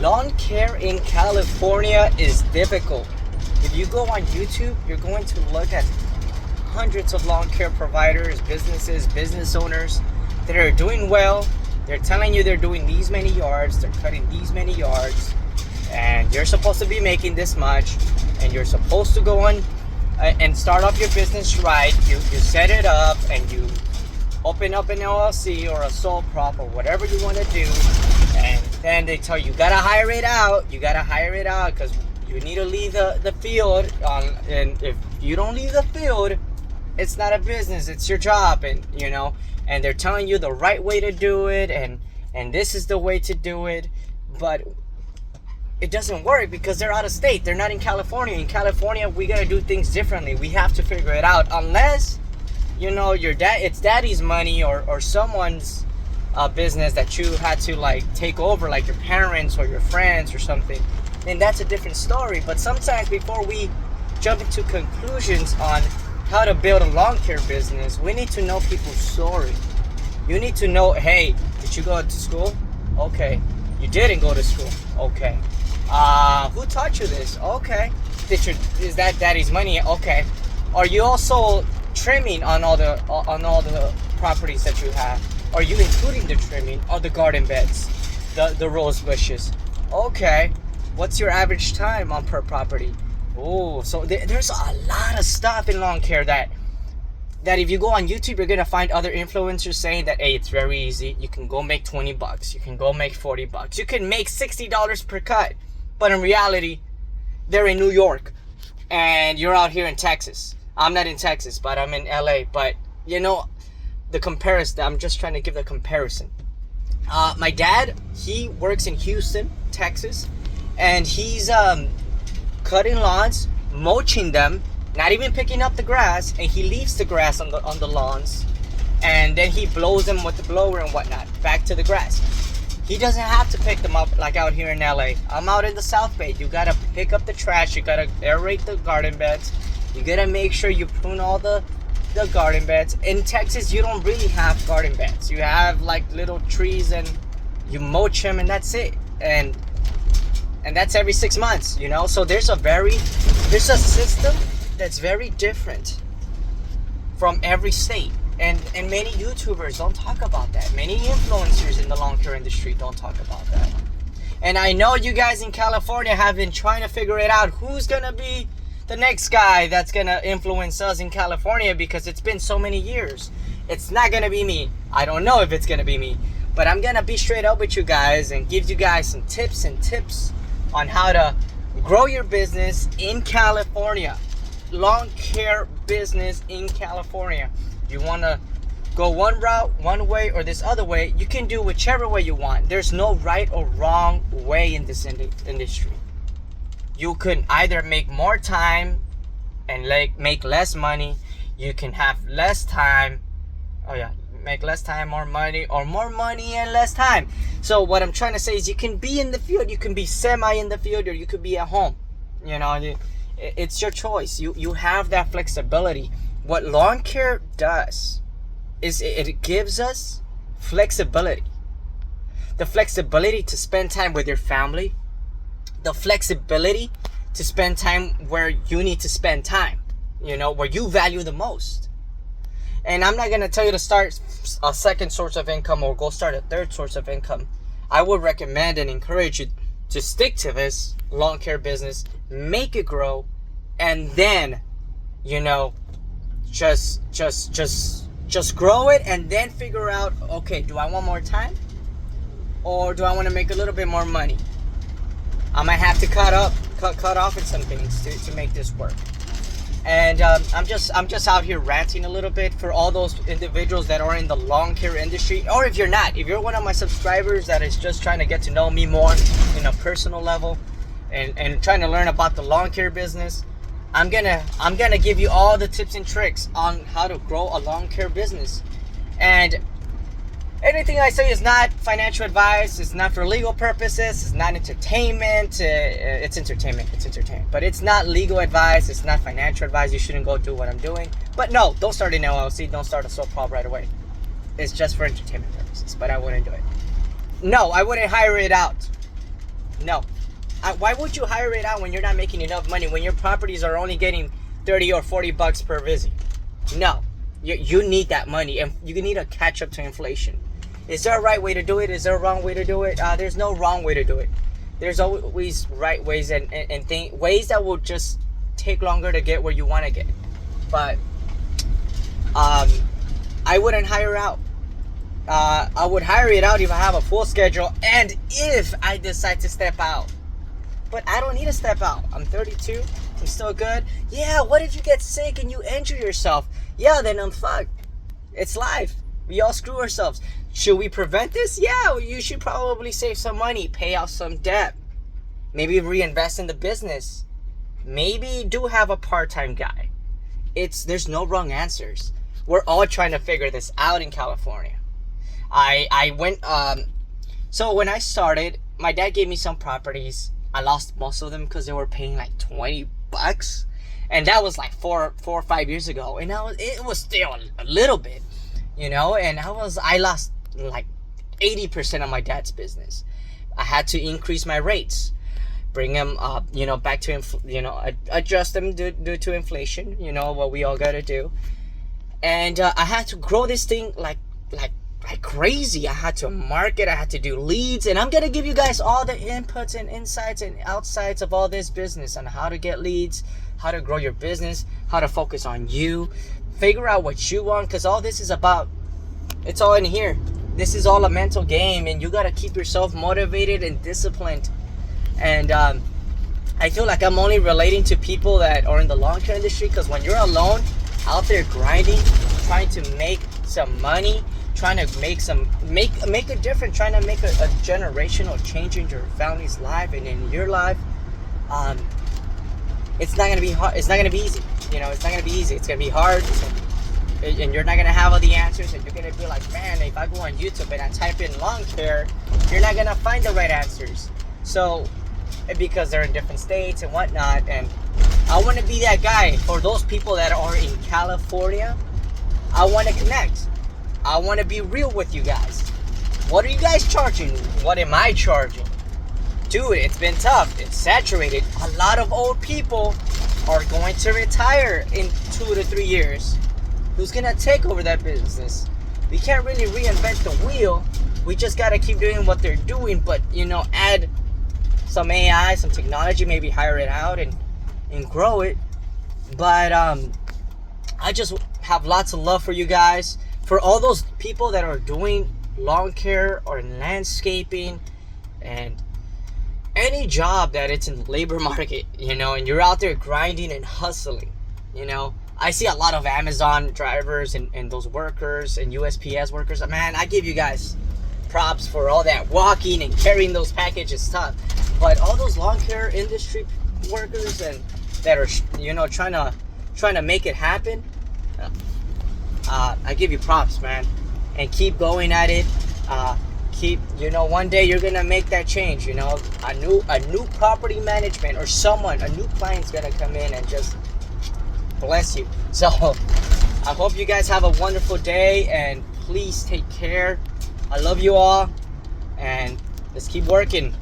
Lawn care in California is difficult. If you go on YouTube, you're going to look at hundreds of lawn care providers, businesses, business owners that are doing well. They're telling you they're doing these many yards, they're cutting these many yards, and you're supposed to be making this much, and you're supposed to go on and start off your business right. You set it up and you open up an LLC or a sole prop or whatever you want to do, and then they tell you gotta hire it out. You gotta hire it out because you need to leave the field. And if you don't leave the field, it's not a business, it's your job. And and they're telling you the right way to do it, and this is the way to do it, but it doesn't work because they're out of state. They're not in California. In California, we gotta do things differently. We have to figure it out, unless it's daddy's money or someone's business that you had to take over, like your parents or your friends or something. And that's a different story. But sometimes before we jump into conclusions on how to build a lawn care business, we need to know people's story. You need to know, hey, did you go to school? Okay. You didn't go to school? Okay. Who taught you this? Okay. Is that daddy's money? Okay. Are you also trimming on all the properties that you have? Are you including the trimming or the garden beds, the rose bushes? Okay. What's your average time on per property? Oh, so there's a lot of stuff in lawn care that if you go on YouTube, you're gonna find other influencers saying that, hey, it's very easy. You can go make $20. You can go make $40. You can make $60 per cut. But in reality, they're in New York and you're out here in Texas. I'm not in Texas, but I'm in LA. But the comparison, I'm just trying to give the comparison. My dad, he works in Houston, Texas, and he's cutting lawns, mulching them, not even picking up the grass, and he leaves the grass on the lawns, and then he blows them with the blower and whatnot back to the grass. He doesn't have to pick them up like out here in LA. I'm out in the South Bay. You gotta pick up the trash. You gotta aerate the garden beds. You gotta make sure you prune all the garden beds. In Texas, you don't really have garden beds. You have little trees and you mulch them and that's it. And that's every 6 months, So there's a system that's very different from every state. And many YouTubers don't talk about that. Many influencers in the lawn care industry don't talk about that. And I know you guys in California have been trying to figure it out. Who's gonna be the next guy that's gonna influence us in California, because it's been so many years. It's not gonna be me. I don't know if it's gonna be me, but I'm gonna be straight up with you guys and give you guys some tips on how to grow your business in California. Lawn care business in California. You want to go one route, one way, or this other way, you can do whichever way you want. There's no right or wrong way in this industry. You can either make more time and make less money. You can have less time. Make less time, more money, or more money and less time. So what I'm trying to say is you can be in the field, you can be semi in the field, or you could be at home. It's your choice. You have that flexibility. What lawn care does is it gives us flexibility. The flexibility to spend time with your family. The flexibility to spend time where you need to spend time. Where you value the most. And I'm not going to tell you to start a second source of income or go start a third source of income. I would recommend and encourage you to stick to this lawn care business, make it grow, and then, just grow it and then figure out, okay, do I want more time? Or do I want to make a little bit more money? I might have to cut off in some things to make this work. And I'm just out here ranting a little bit for all those individuals that are in the lawn care industry. Or if you're not, if you're one of my subscribers that is just trying to get to know me more in a personal level and trying to learn about the lawn care business, I'm gonna give you all the tips and tricks on how to grow a lawn care business. And anything I say is not financial advice. It's not for legal purposes. It's not entertainment. It's entertainment. But it's not legal advice. It's not financial advice. You shouldn't go do what I'm doing. But no, don't start an LLC. Don't start a sole prop right away. It's just for entertainment purposes. But I wouldn't do it. No, I wouldn't hire it out. No. Why would you hire it out when you're not making enough money, when your properties are only getting 30 or 40 bucks per visit? No. You need that money, and you need to catch up to inflation. Is there a right way to do it? Is there a wrong way to do it? There's no wrong way to do it. There's always right ways and ways that will just take longer to get where you want to get. But I wouldn't hire out. I would hire it out if I have a full schedule and if I decide to step out. But I don't need to step out. I'm 32. I'm still good. Yeah, what if you get sick and you injure yourself? Yeah, then I'm fucked. It's life. We all screw ourselves. Should we prevent this? Yeah, you should probably save some money, pay off some debt. Maybe reinvest in the business. Maybe do have a part-time guy. There's no wrong answers. We're all trying to figure this out in California. I went, so when I started, my dad gave me some properties. I lost most of them because they were paying like 20 bucks. And that was like four or 5 years ago. And it was still a little bit, and I lost like 80% of my dad's business. I had to increase my rates, bring them up, back to, adjust them due to inflation, what we all got to do. And I had to grow this thing like crazy. I had to market, I had to do leads, and I'm going to give you guys all the inputs and insights and outsides of all this business on how to get leads, how to grow your business, how to focus on you, figure out what you want, because all this is about, it's all in here. This is all a mental game, and you got to keep yourself motivated and disciplined. And I feel like I'm only relating to people that are in the long-term industry, because when you're alone, out there grinding, trying to make some money, trying to make a difference, trying to make a generational change in your family's life and in your life, it's not gonna be hard. It's not gonna be easy. It's not gonna be easy. It's gonna be hard, and you're not gonna have all the answers. And you're gonna be like, man, if I go on YouTube and I type in lawn care, you're not gonna find the right answers. So, because they're in different states and whatnot, and I want to be that guy for those people that are in California. I want to connect. I want to be real with you guys. What are you guys charging? What am I charging? Dude, it's been tough. It's saturated. A lot of old people are going to retire in 2 to 3 years. Who's going to take over that business? We can't really reinvent the wheel. We just got to keep doing what they're doing, but, add some AI, some technology, maybe hire it out and grow it. But I just have lots of love for you guys. For all those people that are doing lawn care or landscaping and any job that it's in the labor market, and you're out there grinding and hustling, I see a lot of Amazon drivers and those workers and USPS workers. Man, I give you guys props for all that walking and carrying those packages tough. But all those lawn care industry workers and that are, trying to make it happen, I give you props, man, and keep going at it. One day you're gonna make that change. A new property management or a new client's gonna come in and just bless you. So I hope you guys have a wonderful day, and please take care. I love you all, and let's keep working.